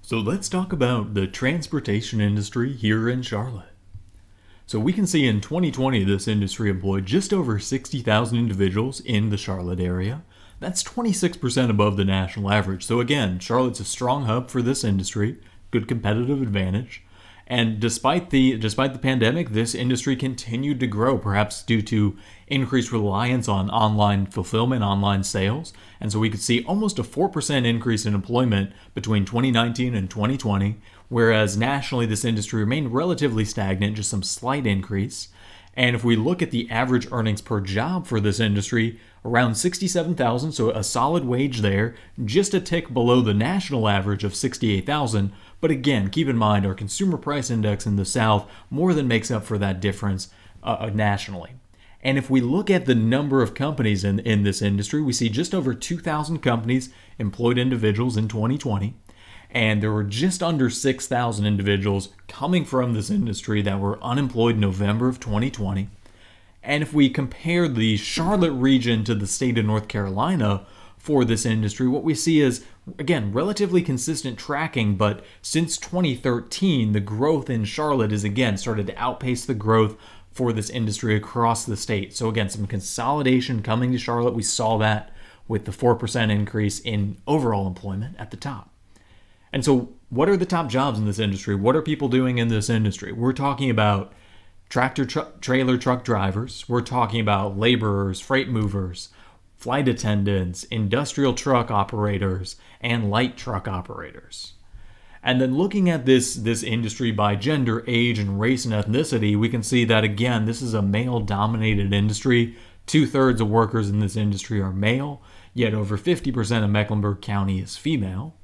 So let's talk about the transportation industry here in Charlotte. So we can see in 2020 this industry employed just over 60,000 individuals in the Charlotte area. That's 26% above the national average. So again, Charlotte's a strong hub for this industry, good competitive advantage. And despite the pandemic, this industry continued to grow, perhaps due to increased reliance on online fulfillment, online sales. And so we could see almost a 4% increase in employment between 2019 and 2020, whereas nationally this industry remained relatively stagnant, just some slight increase. And if we look at the average earnings per job for this industry, around 67,000, so a solid wage there, just a tick below the national average of 68,000. But again, keep in mind our consumer price index in the South more than makes up for that difference nationally. And if we look at the number of companies in this industry, we see just over 2,000 companies employed individuals in 2020. And there were just under 6,000 individuals coming from this industry that were unemployed in November of 2020. And if we compare the Charlotte region to the state of North Carolina for this industry, what we see is, again, relatively consistent tracking, but since 2013, the growth in Charlotte is again started to outpace the growth for this industry across the state. So again, some consolidation coming to Charlotte. We saw that with the 4% increase in overall employment at the top. And so what are the top jobs in this industry? What are people doing in this industry? We're talking about trailer truck drivers. We're talking about laborers, freight movers, flight attendants, industrial truck operators, and light truck operators. And then looking at this industry by gender, age, and race and ethnicity, we can see that, again, this is a male-dominated industry. 2/3 of workers in this industry are male, yet over 50% of Mecklenburg County is female.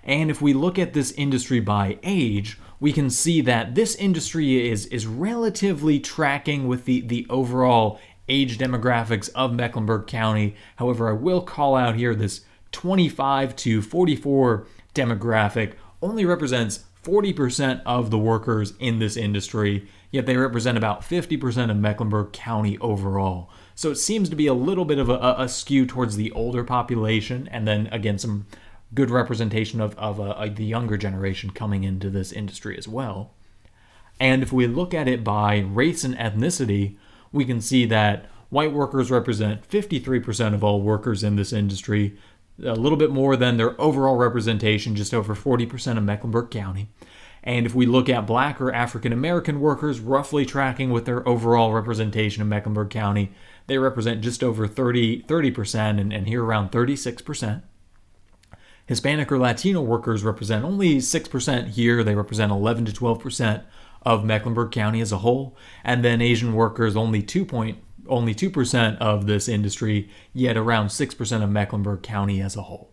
And if we look at this industry by age, we can see that this industry is relatively tracking with the overall age demographics of Mecklenburg County. However, I will call out here this 25 to 44 demographic only represents 40% of the workers in this industry, yet they represent about 50% of Mecklenburg County overall. So it seems to be a little bit of a skew towards the older population, and then again some good representation of the younger generation coming into this industry as well. And if we look at it by race and ethnicity, we can see that white workers represent 53% of all workers in this industry, a little bit more than their overall representation, just over 40% of Mecklenburg County. And if we look at black or African American workers, roughly tracking with their overall representation of Mecklenburg County, they represent just over 30% and here around 36%. Hispanic or Latino workers represent only 6% here. They represent 11 to 12% of Mecklenburg County as a whole. And then Asian workers, only 2% of this industry, yet around 6% of Mecklenburg County as a whole.